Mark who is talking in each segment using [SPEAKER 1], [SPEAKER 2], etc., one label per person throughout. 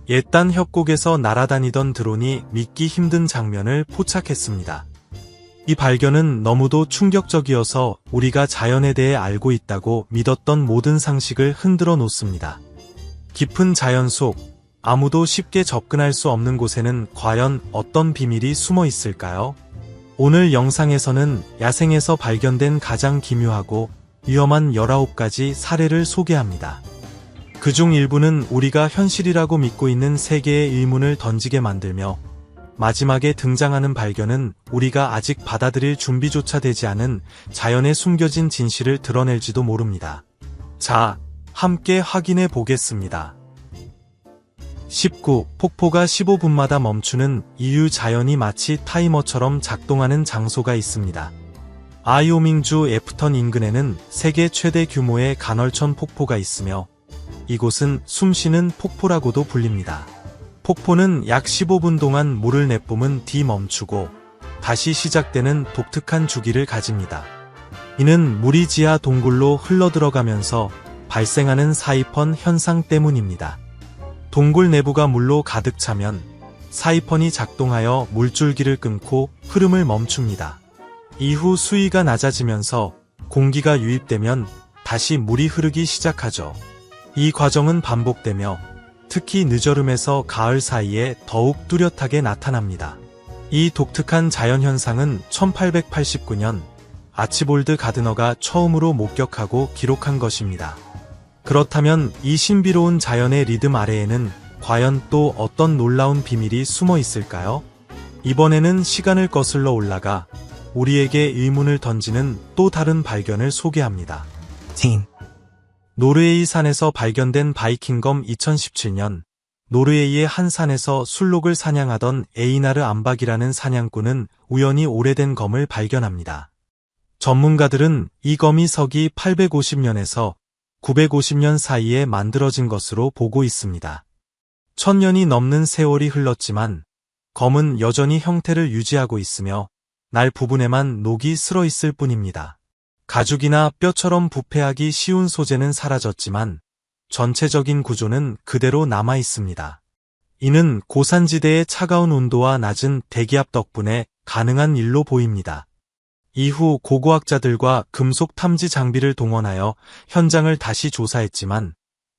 [SPEAKER 1] 옛단 협곡에서 날아다니던 드론이 믿기 힘든 장면을 포착했습니다. 이 발견은 너무도 충격적이어서 우리가 자연에 대해 알고 있다고 믿었던 모든 상식을 흔들어 놓습니다. 깊은 자연 속, 아무도 쉽게 접근할 수 없는 곳에는 과연 어떤 비밀이 숨어 있을까요? 오늘 영상에서는 야생에서 발견된 가장 기묘하고 위험한 19가지 사례를 소개합니다. 그중 일부는 우리가 현실이라고 믿고 있는 세계의 의문을 던지게 만들며, 마지막에 등장하는 발견은 우리가 아직 받아들일 준비조차 되지 않은 자연의 숨겨진 진실을 드러낼지도 모릅니다. 자, 함께 확인해 보겠습니다. 19. 폭포가 15분마다 멈추는 이유. 자연이 마치 타이머처럼 작동하는 장소가 있습니다. 아이오밍주 애프턴 인근에는 세계 최대 규모의 간헐천 폭포가 있으며, 이곳은 숨쉬는 폭포라고도 불립니다. 폭포는 약 15분 동안 물을 내뿜은 뒤 멈추고 다시 시작되는 독특한 주기를 가집니다. 이는 물이 지하 동굴로 흘러들어가면서 발생하는 사이펀 현상 때문입니다. 동굴 내부가 물로 가득 차면 사이펀이 작동하여 물줄기를 끊고 흐름을 멈춥니다. 이후 수위가 낮아지면서 공기가 유입되면 다시 물이 흐르기 시작하죠. 이 과정은 반복되며 특히 늦여름에서 가을 사이에 더욱 뚜렷하게 나타납니다. 이 독특한 자연현상은 1889년 아치볼드 가드너가 처음으로 목격하고 기록한 것입니다. 그렇다면 이 신비로운 자연의 리듬 아래에는 과연 또 어떤 놀라운 비밀이 숨어 있을까요? 이번에는 시간을 거슬러 올라가 우리에게 의문을 던지는 또 다른 발견을 소개합니다. 노르웨이 산에서 발견된 바이킹검. 2017년 노르웨이의 한 산에서 술록을 사냥하던 에이나르 암박이라는 사냥꾼은 우연히 오래된 검을 발견합니다. 전문가들은 이 검이 서기 850년에서 950년 사이에 만들어진 것으로 보고 있습니다. 1000년이 넘는 세월이 흘렀지만 검은 여전히 형태를 유지하고 있으며 날 부분에만 녹이 슬어 있을 뿐입니다. 가죽이나 뼈처럼 부패하기 쉬운 소재는 사라졌지만 전체적인 구조는 그대로 남아 있습니다. 이는 고산지대의 차가운 온도와 낮은 대기압 덕분에 가능한 일로 보입니다. 이후 고고학자들과 금속 탐지 장비를 동원하여 현장을 다시 조사했지만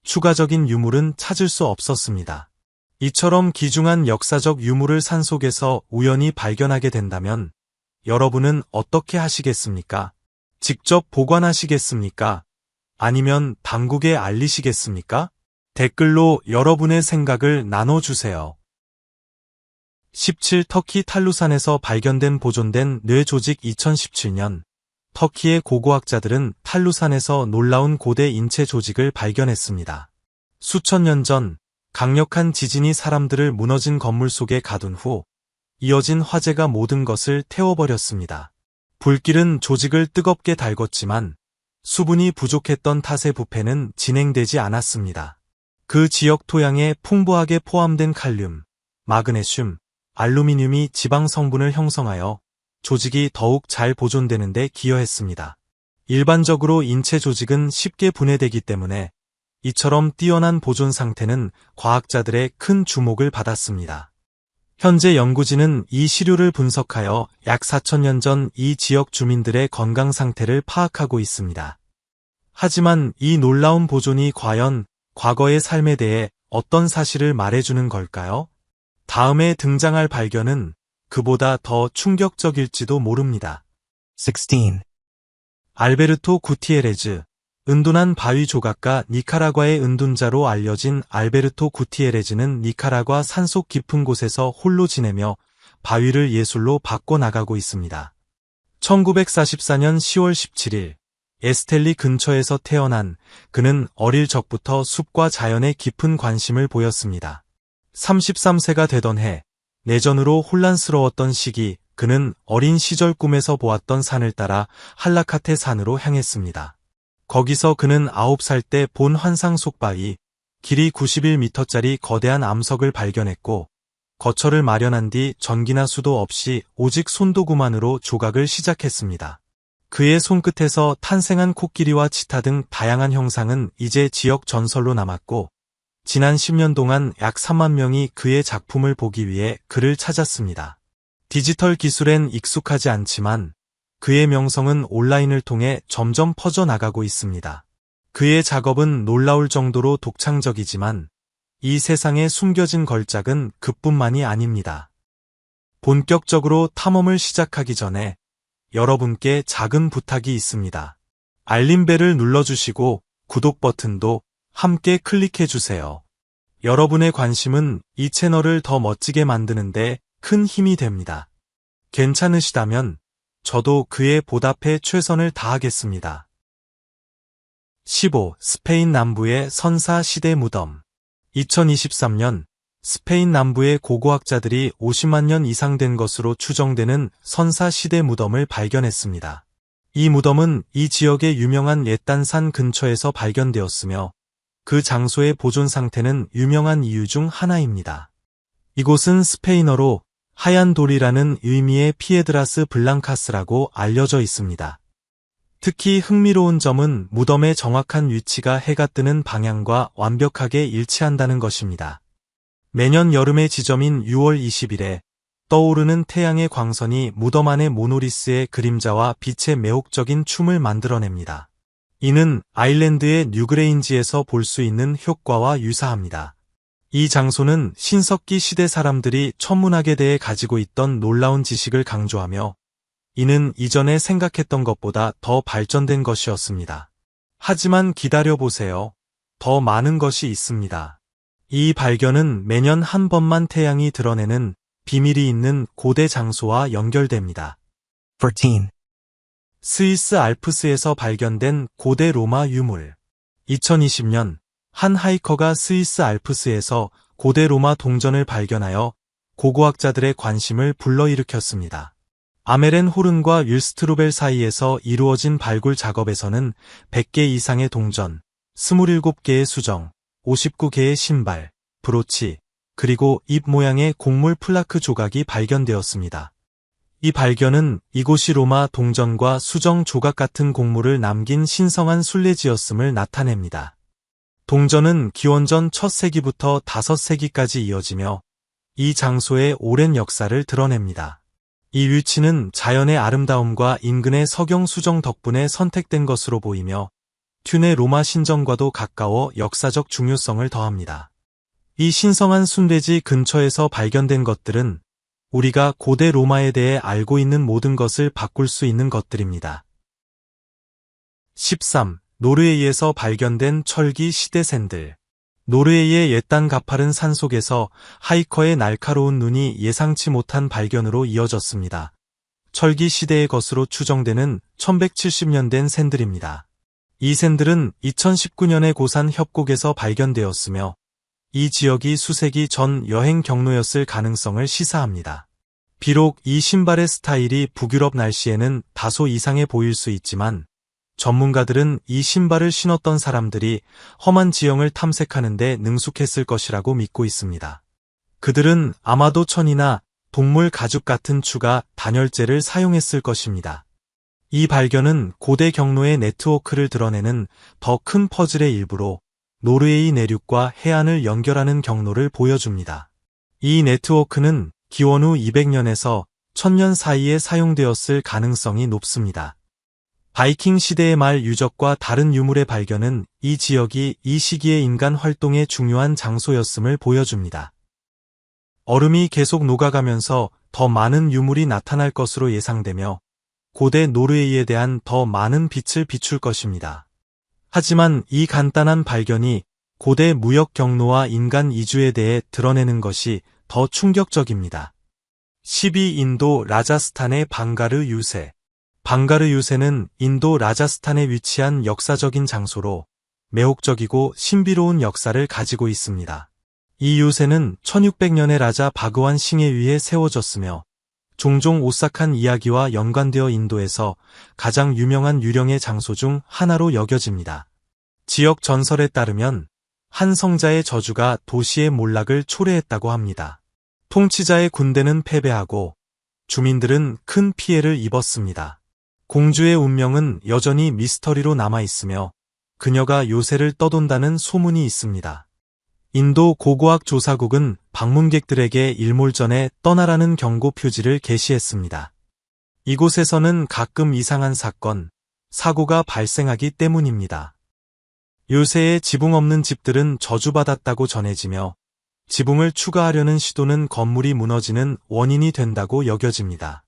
[SPEAKER 1] 추가적인 유물은 찾을 수 없었습니다. 이처럼 귀중한 역사적 유물을 산속에서 우연히 발견하게 된다면 여러분은 어떻게 하시겠습니까? 직접 보관하시겠습니까? 아니면 당국에 알리시겠습니까? 댓글로 여러분의 생각을 나눠주세요. 17. 터키 탈루산에서 발견된 보존된 뇌 조직. 2017년 터키의 고고학자들은 탈루산에서 놀라운 고대 인체 조직을 발견했습니다. 수천 년 전 강력한 지진이 사람들을 무너진 건물 속에 가둔 후 이어진 화재가 모든 것을 태워버렸습니다. 불길은 조직을 뜨겁게 달궜지만 수분이 부족했던 탓에 부패는 진행되지 않았습니다. 그 지역 토양에 풍부하게 포함된 칼륨, 마그네슘, 알루미늄이 지방 성분을 형성하여 조직이 더욱 잘 보존되는 데 기여했습니다. 일반적으로 인체 조직은 쉽게 분해되기 때문에 이처럼 뛰어난 보존 상태는 과학자들의 큰 주목을 받았습니다. 현재 연구진은 이 시료를 분석하여 약 4000년 전 이 지역 주민들의 건강 상태를 파악하고 있습니다. 하지만 이 놀라운 보존이 과연 과거의 삶에 대해 어떤 사실을 말해주는 걸까요? 다음에 등장할 발견은 그보다 더 충격적일지도 모릅니다.
[SPEAKER 2] 16.
[SPEAKER 1] 알베르토 구티에레즈. 은둔한 바위 조각가. 니카라과의 은둔자로 알려진 알베르토 구티에레즈는 니카라과 산속 깊은 곳에서 홀로 지내며 바위를 예술로 바꿔나가고 있습니다. 1944년 10월 17일 에스텔리 근처에서 태어난 그는 어릴 적부터 숲과 자연에 깊은 관심을 보였습니다. 33세가 되던 해, 내전으로 혼란스러웠던 시기, 그는 어린 시절 꿈에서 보았던 산을 따라 할라카테 산으로 향했습니다. 거기서 그는 9살 때 본 환상 속 바위, 길이 91m짜리 거대한 암석을 발견했고 거처를 마련한 뒤 전기나 수도 없이 오직 손도구만으로 조각을 시작했습니다. 그의 손끝에서 탄생한 코끼리와 치타 등 다양한 형상은 이제 지역 전설로 남았고 지난 10년 동안 약 3만 명이 그의 작품을 보기 위해 그를 찾았습니다. 디지털 기술엔 익숙하지 않지만 그의 명성은 온라인을 통해 점점 퍼져나가고 있습니다. 그의 작업은 놀라울 정도로 독창적이지만 이 세상에 숨겨진 걸작은 그뿐만이 아닙니다. 본격적으로 탐험을 시작하기 전에 여러분께 작은 부탁이 있습니다. 알림벨을 눌러주시고 구독 버튼도 함께 클릭해주세요. 여러분의 관심은 이 채널을 더 멋지게 만드는데 큰 힘이 됩니다. 괜찮으시다면 저도 그에 보답해 최선을 다하겠습니다. 15. 스페인 남부의 선사 시대 무덤. 2023년 스페인 남부의 고고학자들이 50만 년 이상 된 것으로 추정되는 선사 시대 무덤을 발견했습니다. 이 무덤은 이 지역의 유명한 옛단산 근처에서 발견되었으며 그 장소의 보존 상태는 유명한 이유 중 하나입니다. 이곳은 스페인어로 하얀 돌이라는 의미의 피에드라스 블랑카스라고 알려져 있습니다. 특히 흥미로운 점은 무덤의 정확한 위치가 해가 뜨는 방향과 완벽하게 일치한다는 것입니다. 매년 여름의 지점인 6월 20일에 떠오르는 태양의 광선이 무덤 안의 모노리스의 그림자와 빛의 매혹적인 춤을 만들어냅니다. 이는 아일랜드의 뉴그레인지에서 볼 수 있는 효과와 유사합니다. 이 장소는 신석기 시대 사람들이 천문학에 대해 가지고 있던 놀라운 지식을 강조하며 이는 이전에 생각했던 것보다 더 발전된 것이었습니다. 하지만 기다려보세요. 더 많은 것이 있습니다. 이 발견은 매년 한 번만 태양이 드러내는 비밀이 있는 고대 장소와 연결됩니다.
[SPEAKER 2] 14.
[SPEAKER 1] 스위스 알프스에서 발견된 고대 로마 유물. 2020년 한 하이커가 스위스 알프스에서 고대 로마 동전을 발견하여 고고학자들의 관심을 불러일으켰습니다. 아메렌 호른과 윌스트루벨 사이에서 이루어진 발굴 작업에서는 100개 이상의 동전, 27개의 수정, 59개의 신발, 브로치, 그리고 잎 모양의 곡물 플라크 조각이 발견되었습니다. 이 발견은 이곳이 로마 동전과 수정 조각 같은 곡물을 남긴 신성한 순례지였음을 나타냅니다. 동전은 기원전 첫 세기부터 5세기까지 이어지며 이 장소의 오랜 역사를 드러냅니다. 이 위치는 자연의 아름다움과 인근의 석영 수정 덕분에 선택된 것으로 보이며 튠의 로마 신전과도 가까워 역사적 중요성을 더합니다. 이 신성한 순례지 근처에서 발견된 것들은 우리가 고대 로마에 대해 알고 있는 모든 것을 바꿀 수 있는 것들입니다. 13. 노르웨이에서 발견된 철기 시대 샌들. 노르웨이의 옛땅 가파른 산속에서 하이커의 날카로운 눈이 예상치 못한 발견으로 이어졌습니다. 철기 시대의 것으로 추정되는 1170년 된 샌들입니다. 이 샌들은 2019년에 고산 협곡에서 발견되었으며 이 지역이 수세기 전 여행 경로였을 가능성을 시사합니다. 비록 이 신발의 스타일이 북유럽 날씨에는 다소 이상해 보일 수 있지만 전문가들은 이 신발을 신었던 사람들이 험한 지형을 탐색하는 데 능숙했을 것이라고 믿고 있습니다. 그들은 아마도 천이나 동물 가죽 같은 추가 단열재를 사용했을 것입니다. 이 발견은 고대 경로의 네트워크를 드러내는 더 큰 퍼즐의 일부로 노르웨이 내륙과 해안을 연결하는 경로를 보여줍니다. 이 네트워크는 기원 후 200년에서 1000년 사이에 사용되었을 가능성이 높습니다. 바이킹 시대의 말 유적과 다른 유물의 발견은 이 지역이 이 시기의 인간 활동의 중요한 장소였음을 보여줍니다. 얼음이 계속 녹아가면서 더 많은 유물이 나타날 것으로 예상되며 고대 노르웨이에 대한 더 많은 빛을 비출 것입니다. 하지만 이 간단한 발견이 고대 무역 경로와 인간 이주에 대해 드러내는 것이 더 충격적입니다. 12. 인도 라자스탄의 방가르 유세. 방가르 유세는 인도 라자스탄에 위치한 역사적인 장소로 매혹적이고 신비로운 역사를 가지고 있습니다. 이 유세는 1600년에 라자 바그완 싱에 의해 세워졌으며 종종 오싹한 이야기와 연관되어 인도에서 가장 유명한 유령의 장소 중 하나로 여겨집니다. 지역 전설에 따르면 한 성자의 저주가 도시의 몰락을 초래했다고 합니다. 통치자의 군대는 패배하고 주민들은 큰 피해를 입었습니다. 공주의 운명은 여전히 미스터리로 남아있으며 그녀가 요새를 떠돈다는 소문이 있습니다. 인도 고고학 조사국은 방문객들에게 일몰전에 떠나라는 경고 표지를 게시했습니다. 이곳에서는 가끔 이상한 사건, 사고가 발생하기 때문입니다. 요새의 지붕 없는 집들은 저주받았다고 전해지며 지붕을 추가하려는 시도는 건물이 무너지는 원인이 된다고 여겨집니다.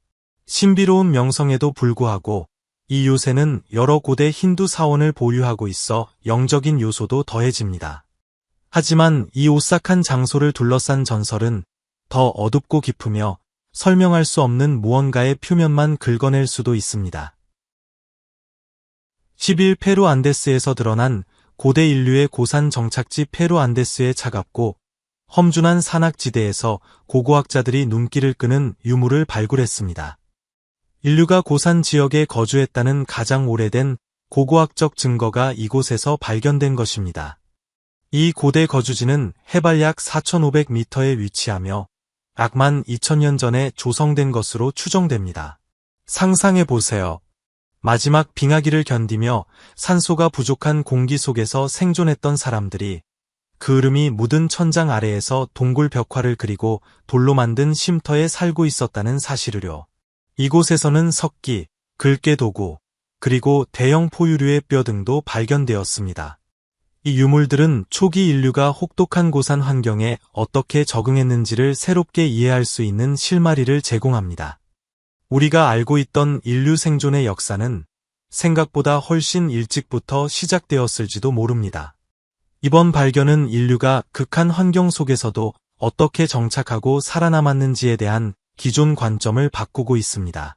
[SPEAKER 1] 신비로운 명성에도 불구하고 이 요새는 여러 고대 힌두 사원을 보유하고 있어 영적인 요소도 더해집니다. 하지만 이 오싹한 장소를 둘러싼 전설은 더 어둡고 깊으며 설명할 수 없는 무언가의 표면만 긁어낼 수도 있습니다. 11. 페루 안데스에서 드러난 고대 인류의 고산 정착지 페루 안데스의 차갑고 험준한 산악지대에서 고고학자들이 눈길을 끄는 유물을 발굴했습니다. 인류가 고산 지역에 거주했다는 가장 오래된 고고학적 증거가 이곳에서 발견된 것입니다. 이 고대 거주지는 해발 약 4,500m에 위치하며 약만 2000년 전에 조성된 것으로 추정됩니다. 상상해보세요. 마지막 빙하기를 견디며 산소가 부족한 공기 속에서 생존했던 사람들이 그을음이 묻은 천장 아래에서 동굴 벽화를 그리고 돌로 만든 쉼터에 살고 있었다는 사실을요. 이곳에서는 석기, 글개 도구, 그리고 대형 포유류의 뼈 등도 발견되었습니다. 이 유물들은 초기 인류가 혹독한 고산 환경에 어떻게 적응했는지를 새롭게 이해할 수 있는 실마리를 제공합니다. 우리가 알고 있던 인류 생존의 역사는 생각보다 훨씬 일찍부터 시작되었을지도 모릅니다. 이번 발견은 인류가 극한 환경 속에서도 어떻게 정착하고 살아남았는지에 대한 기존 관점을 바꾸고 있습니다.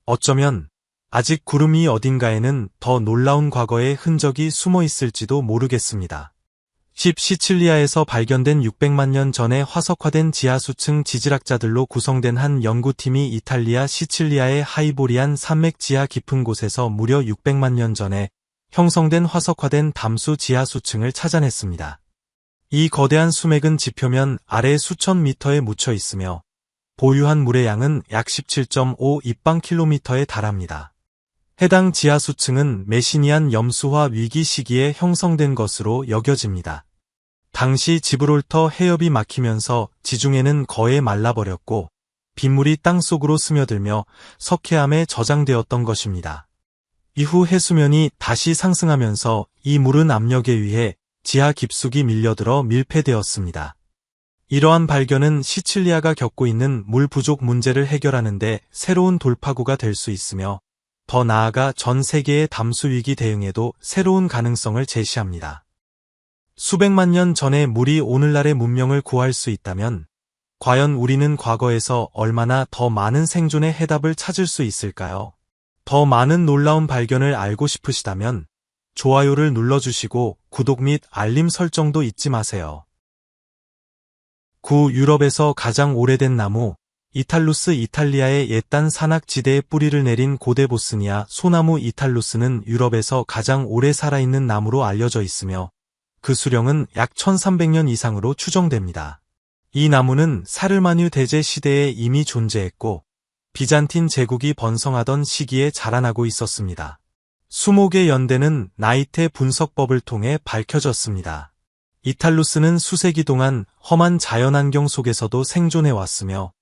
[SPEAKER 1] 어쩌면 아직 구름 위 어딘가에는 더 놀라운 과거의 흔적이 숨어 있을지도 모르겠습니다. 10. 시칠리아에서 발견된 600만 년 전에 화석화된 지하수층 지질학자들로 구성된 한 연구팀이 이탈리아 시칠리아의 하이보리안 산맥 지하 깊은 곳에서 무려 600만 년 전에 형성된 화석화된 담수 지하수층을 찾아냈습니다. 이 거대한 수맥은 지표면 아래 수천 미터에 묻혀 있으며 보유한 물의 양은 약 17.5 입방킬로미터에 달합니다. 해당 지하수층은 메시니안 염수화 위기 시기에 형성된 것으로 여겨집니다. 당시 지브롤터 해협이 막히면서 지중해는 거의 말라버렸고 빗물이 땅속으로 스며들며 석회암에 저장되었던 것입니다. 이후 해수면이 다시 상승하면서 이 물은 압력에 의해 지하 깊숙이 밀려들어 밀폐되었습니다. 이러한 발견은 시칠리아가 겪고 있는 물 부족 문제를 해결하는 데 새로운 돌파구가 될 수 있으며 더 나아가 전 세계의 담수 위기 대응에도 새로운 가능성을 제시합니다. 수백만 년 전의 물이 오늘날의 문명을 구할 수 있다면 과연 우리는 과거에서 얼마나 더 많은 생존의 해답을 찾을 수 있을까요? 더 많은 놀라운 발견을 알고 싶으시다면 좋아요를 눌러주시고 구독 및 알림 설정도 잊지 마세요. 9. 유럽에서 가장 오래된 나무 이탈루스 이탈리아의 옛단 산악지대에 뿌리를 내린 고대 보스니아 소나무 이탈루스는 유럽에서 가장 오래 살아있는 나무로 알려져 있으며 그 수령은 약 1300년 이상으로 추정됩니다. 이 나무는 사르마뉴 대제 시대에 이미 존재했고 비잔틴 제국이 번성하던 시기에 자라나고 있었습니다. 수목의 연대는 나이테 분석법을 통해 밝혀졌습니다. 이탈루스는 수세기 동안 험한 자연환경 속에서도 생존해왔으며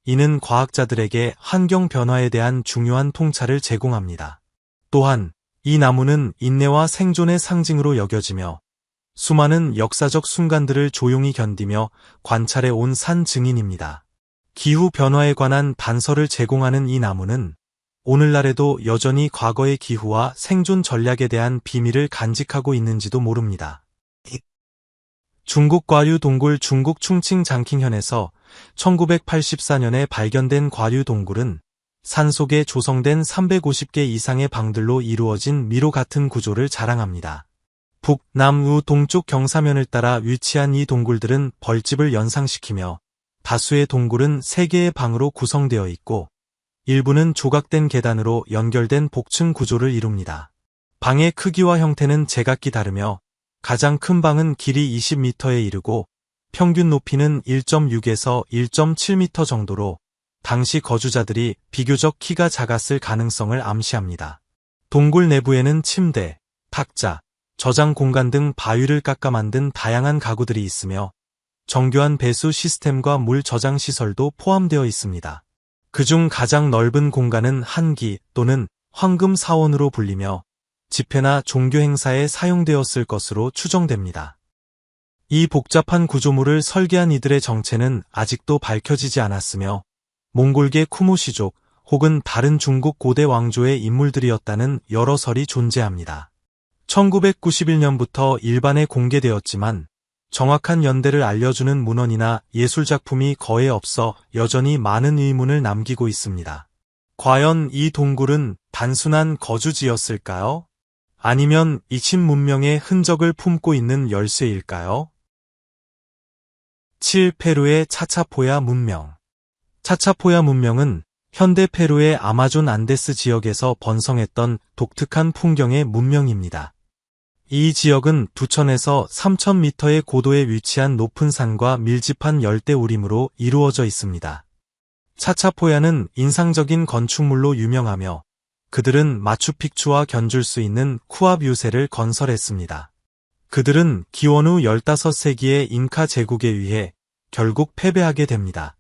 [SPEAKER 1] 이는 과학자들에게 환경 변화에 대한 중요한 통찰을 제공합니다. 또한 이 나무는 인내와 생존의 상징으로 여겨지며 수많은 역사적 순간들을 조용히 견디며 관찰해 온 산 증인입니다. 기후 변화에 관한 단서를 제공하는 이 나무는 오늘날에도 여전히 과거의 기후와 생존 전략에 대한 비밀을 간직하고 있는지도 모릅니다. 중국 과류 동굴 중국 충칭 장킹현에서 1984년에 발견된 과류 동굴은 산속에 조성된 350개 이상의 방들로 이루어진 미로 같은 구조를 자랑합니다. 북, 남, 우, 동쪽 경사면을 따라 위치한 이 동굴들은 벌집을 연상시키며 다수의 동굴은 3개의 방으로 구성되어 있고 일부는 조각된 계단으로 연결된 복층 구조를 이룹니다. 방의 크기와 형태는 제각기 다르며 가장 큰 방은 길이 20m에 이르고 평균 높이는 1.6에서 1.7m 정도로 당시 거주자들이 비교적 키가 작았을 가능성을 암시합니다. 동굴 내부에는 침대, 탁자, 저장 공간 등 바위를 깎아 만든 다양한 가구들이 있으며 정교한 배수 시스템과 물 저장 시설도 포함되어 있습니다. 그중 가장 넓은 공간은 한기 또는 황금 사원으로 불리며 집회나 종교 행사에 사용되었을 것으로 추정됩니다. 이 복잡한 구조물을 설계한 이들의 정체는 아직도 밝혀지지 않았으며 몽골계 쿠무시족 혹은 다른 중국 고대 왕조의 인물들이었다는 여러 설이 존재합니다. 1991년부터 일반에 공개되었지만 정확한 연대를 알려주는 문헌이나 예술작품이 거의 없어 여전히 많은 의문을 남기고 있습니다. 과연 이 동굴은 단순한 거주지였을까요? 아니면 이친 문명의 흔적을 품고 있는 열쇠일까요? 7. 페루의 차차포야 문명. 차차포야 문명은 현대 페루의 아마존 안데스 지역에서 번성했던 독특한 풍경의 문명입니다. 이 지역은 2,000에서 3,000m의 고도에 위치한 높은 산과 밀집한 열대우림으로 이루어져 있습니다. 차차포야는 인상적인 건축물로 유명하며 그들은 마추픽추와 견줄 수 있는 쿠압 유세를 건설했습니다. 그들은 기원 후 15세기의 잉카 제국에 의해 결국 패배하게 됩니다.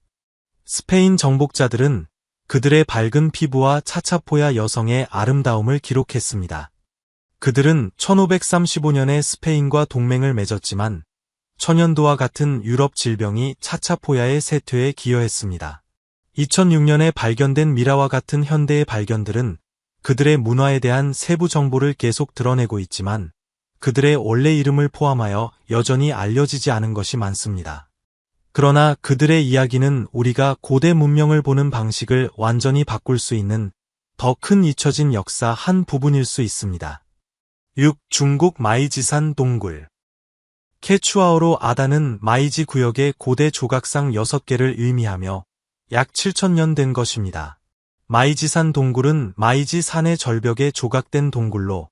[SPEAKER 1] 스페인 정복자들은 그들의 밝은 피부와 차차포야 여성의 아름다움을 기록했습니다. 그들은 1535년에 스페인과 동맹을 맺었지만 천연두와 같은 유럽 질병이 차차포야의 쇠퇴에 기여했습니다. 2006년에 발견된 미라와 같은 현대의 발견들은 그들의 문화에 대한 세부 정보를 계속 드러내고 있지만 그들의 원래 이름을 포함하여 여전히 알려지지 않은 것이 많습니다. 그러나 그들의 이야기는 우리가 고대 문명을 보는 방식을 완전히 바꿀 수 있는 더 큰 잊혀진 역사 한 부분일 수 있습니다. 6. 중국 마이지산 동굴. 케추아어로 아다는 마이지 구역의 고대 조각상 6개를 의미하며 약 7,000년 된 것입니다. 마이지산 동굴은 마이지 산의 절벽에 조각된 동굴로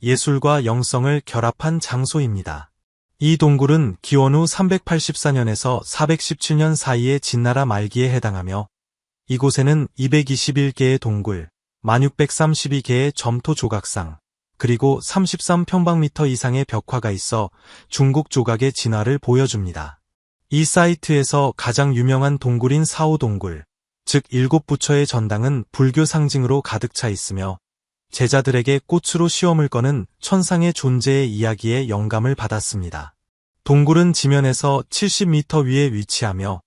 [SPEAKER 1] 예술과 영성을 결합한 장소입니다. 이 동굴은 기원 후 384년에서 417년 사이의 진나라 말기에 해당하며 이곳에는 221개의 동굴, 1632개의 점토 조각상, 그리고 33평방미터 이상의 벽화가 있어 중국 조각의 진화를 보여줍니다. 이 사이트에서 가장 유명한 동굴인 사오동굴, 즉 7부처의 전당은 불교 상징으로 가득 차 있으며 제자들에게 꽃으로 시험을 거는 천상의 존재의 이야기에 영감을 받았습니다. 동굴은 지면에서 70m 위에 위치하며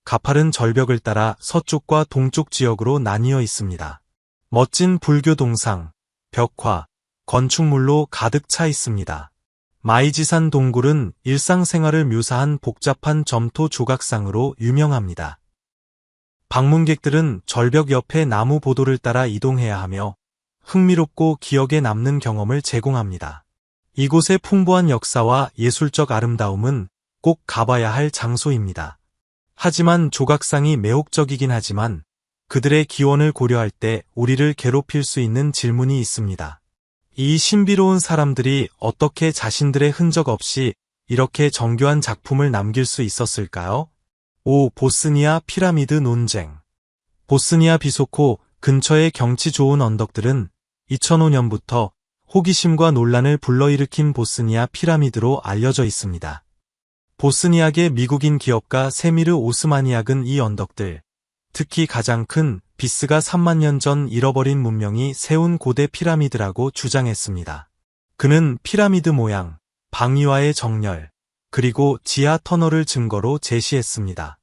[SPEAKER 1] 가파른 절벽을 따라 서쪽과 동쪽 지역으로 나뉘어 있습니다. 멋진 불교 동상, 벽화, 건축물로 가득 차 있습니다. 마이지산 동굴은 일상생활을 묘사한 복잡한 점토 조각상으로 유명합니다. 방문객들은 절벽 옆에 나무 보도를 따라 이동해야 하며 흥미롭고 기억에 남는 경험을 제공합니다. 이곳의 풍부한 역사와 예술적 아름다움은 꼭 가봐야 할 장소입니다. 하지만 조각상이 매혹적이긴 하지만 그들의 기원을 고려할 때 우리를 괴롭힐 수 있는 질문이 있습니다. 이 신비로운 사람들이 어떻게 자신들의 흔적 없이 이렇게 정교한 작품을 남길 수 있었을까요? 5. 보스니아 피라미드 논쟁. 보스니아 비소코 근처의 경치 좋은 언덕들은 2005년부터 호기심과 논란을 불러일으킨 보스니아 피라미드로 알려져 있습니다. 보스니아계 미국인 기업가 세미르 오스마니악은 이 언덕들, 특히 가장 큰 비스가 3만 년 전 잃어버린 문명이 세운 고대 피라미드라고 주장했습니다. 그는 피라미드 모양, 방위와의 정렬, 그리고 지하 터널을 증거로 제시했습니다.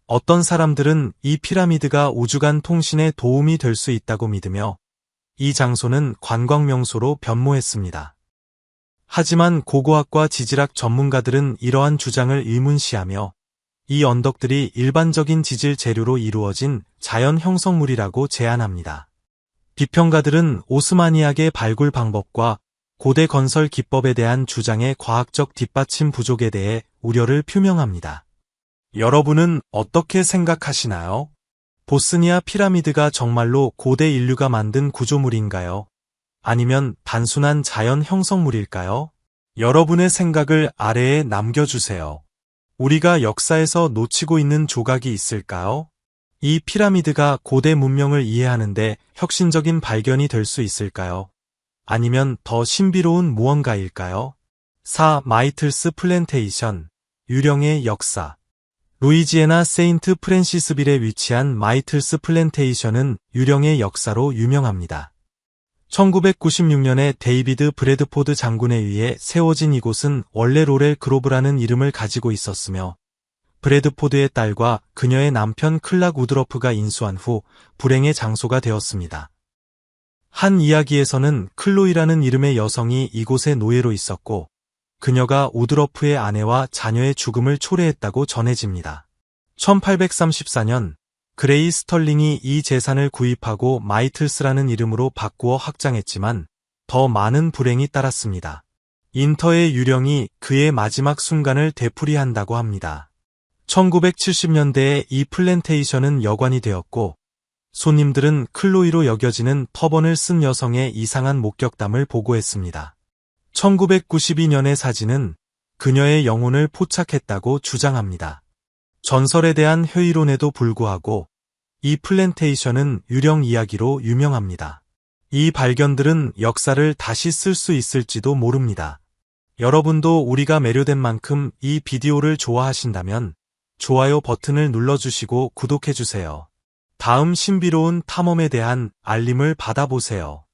[SPEAKER 1] 어떤 사람들은 이 피라미드가 우주간 통신에 도움이 될 수 있다고 믿으며 이 장소는 관광 명소로 변모했습니다. 하지만 고고학과 지질학 전문가들은 이러한 주장을 의문시하며 이 언덕들이 일반적인 지질 재료로 이루어진 자연 형성물이라고 제안합니다. 비평가들은 오스마니악의 발굴 방법과 고대 건설 기법에 대한 주장의 과학적 뒷받침 부족에 대해 우려를 표명합니다. 여러분은 어떻게 생각하시나요? 보스니아 피라미드가 정말로 고대 인류가 만든 구조물인가요? 아니면 단순한 자연 형성물일까요? 여러분의 생각을 아래에 남겨주세요. 우리가 역사에서 놓치고 있는 조각이 있을까요? 이 피라미드가 고대 문명을 이해하는데 혁신적인 발견이 될 수 있을까요? 아니면 더 신비로운 무언가일까요? 4. 마이틀스 플랜테이션, 유령의 역사. 루이지애나 세인트 프랜시스빌에 위치한 마이틀스 플랜테이션은 유령의 역사로 유명합니다. 1996년에 데이비드 브래드포드 장군에 의해 세워진 이곳은 원래 로렐 그로브라는 이름을 가지고 있었으며 브래드포드의 딸과 그녀의 남편 클락 우드러프가 인수한 후 불행의 장소가 되었습니다. 한 이야기에서는 클로이라는 이름의 여성이 이곳에 노예로 있었고 그녀가 우드러프의 아내와 자녀의 죽음을 초래했다고 전해집니다. 1834년 그레이 스털링이 이 재산을 구입하고 마이틀스라는 이름으로 바꾸어 확장했지만 더 많은 불행이 따랐습니다. 인터의 유령이 그의 마지막 순간을 되풀이한다고 합니다. 1970년대에 이 플랜테이션은 여관이 되었고 손님들은 클로이로 여겨지는 터번을 쓴 여성의 이상한 목격담을 보고했습니다. 1992년의 사진은 그녀의 영혼을 포착했다고 주장합니다. 전설에 대한 회의론에도 불구하고 이 플랜테이션은 유령 이야기로 유명합니다. 이 발견들은 역사를 다시 쓸 수 있을지도 모릅니다. 여러분도 우리가 매료된 만큼 이 비디오를 좋아하신다면 좋아요 버튼을 눌러주시고 구독해주세요. 다음 신비로운 탐험에 대한 알림을 받아보세요.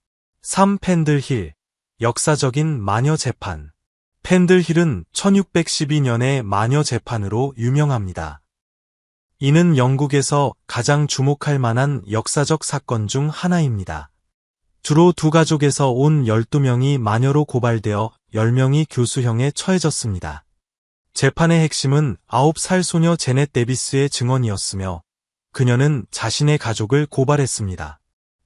[SPEAKER 1] 3. 펜들힐, 역사적인 마녀 재판. 펜들힐은 1612년의 마녀 재판으로 유명합니다. 이는 영국에서 가장 주목할 만한 역사적 사건 중 하나입니다. 주로 두 가족에서 온 12명이 마녀로 고발되어 10명이 교수형에 처해졌습니다. 재판의 핵심은 9살 소녀 제넷 데비스의 증언이었으며 그녀는 자신의 가족을 고발했습니다.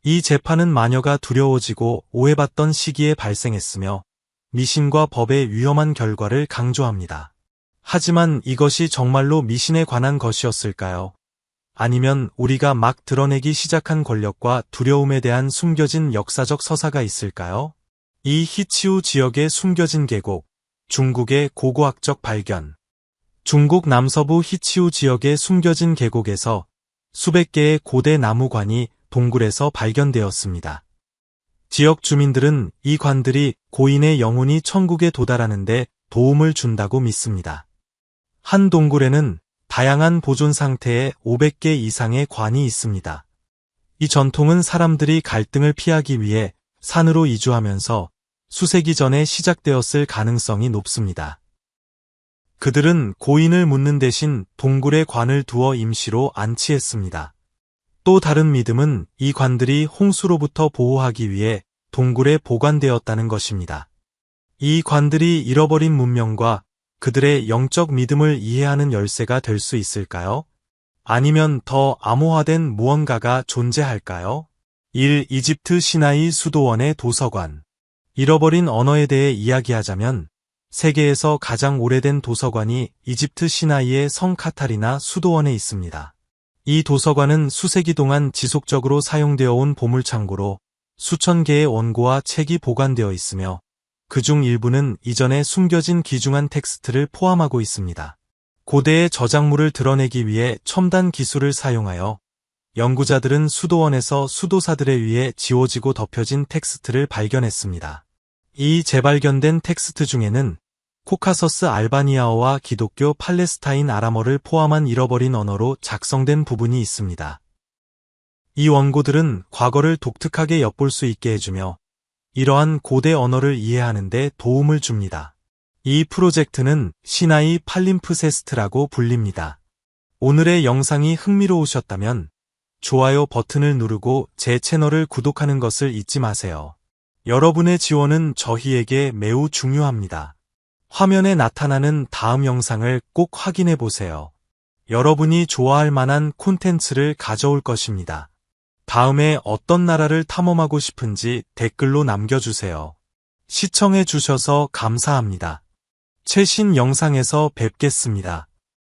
[SPEAKER 1] 이 재판은 마녀가 두려워지고 오해받던 시기에 발생했으며 미신과 법의 위험한 결과를 강조합니다. 하지만 이것이 정말로 미신에 관한 것이었을까요? 아니면 우리가 막 드러내기 시작한 권력과 두려움에 대한 숨겨진 역사적 서사가 있을까요? 이 히치우 지역의 숨겨진 계곡, 중국의 고고학적 발견. 중국 남서부 히치우 지역의 숨겨진 계곡에서 수백 개의 고대 나무관이 동굴에서 발견되었습니다. 지역 주민들은 이 관들이 고인의 영혼이 천국에 도달하는데 도움을 준다고 믿습니다. 한 동굴에는 다양한 보존 상태의 500개 이상의 관이 있습니다. 이 전통은 사람들이 갈등을 피하기 위해 산으로 이주하면서 수세기 전에 시작되었을 가능성이 높습니다. 그들은 고인을 묻는 대신 동굴에 관을 두어 임시로 안치했습니다. 또 다른 믿음은 이 관들이 홍수로부터 보호하기 위해 동굴에 보관되었다는 것입니다. 이 관들이 잃어버린 문명과 그들의 영적 믿음을 이해하는 열쇠가 될 수 있을까요? 아니면 더 암호화된 무언가가 존재할까요? 1. 이집트 시나이 수도원의 도서관. 잃어버린 언어에 대해 이야기하자면 세계에서 가장 오래된 도서관이 이집트 시나이의 성 카타리나 수도원에 있습니다. 이 도서관은 수세기 동안 지속적으로 사용되어 온 보물창고로 수천 개의 원고와 책이 보관되어 있으며 그중 일부는 이전에 숨겨진 귀중한 텍스트를 포함하고 있습니다. 고대의 저작물을 드러내기 위해 첨단 기술을 사용하여 연구자들은 수도원에서 수도사들에 의해 지워지고 덮여진 텍스트를 발견했습니다. 이 재발견된 텍스트 중에는 코카서스 알바니아어와 기독교 팔레스타인 아람어를 포함한 잃어버린 언어로 작성된 부분이 있습니다. 이 원고들은 과거를 독특하게 엿볼 수 있게 해주며 이러한 고대 언어를 이해하는 데 도움을 줍니다. 이 프로젝트는 시나이 팔림프세스트라고 불립니다. 오늘의 영상이 흥미로우셨다면 좋아요 버튼을 누르고 제 채널을 구독하는 것을 잊지 마세요. 여러분의 지원은 저희에게 매우 중요합니다. 화면에 나타나는 다음 영상을 꼭 확인해 보세요. 여러분이 좋아할 만한 콘텐츠를 가져올 것입니다. 다음에 어떤 나라를 탐험하고 싶은지 댓글로 남겨주세요. 시청해 주셔서 감사합니다. 최신 영상에서 뵙겠습니다.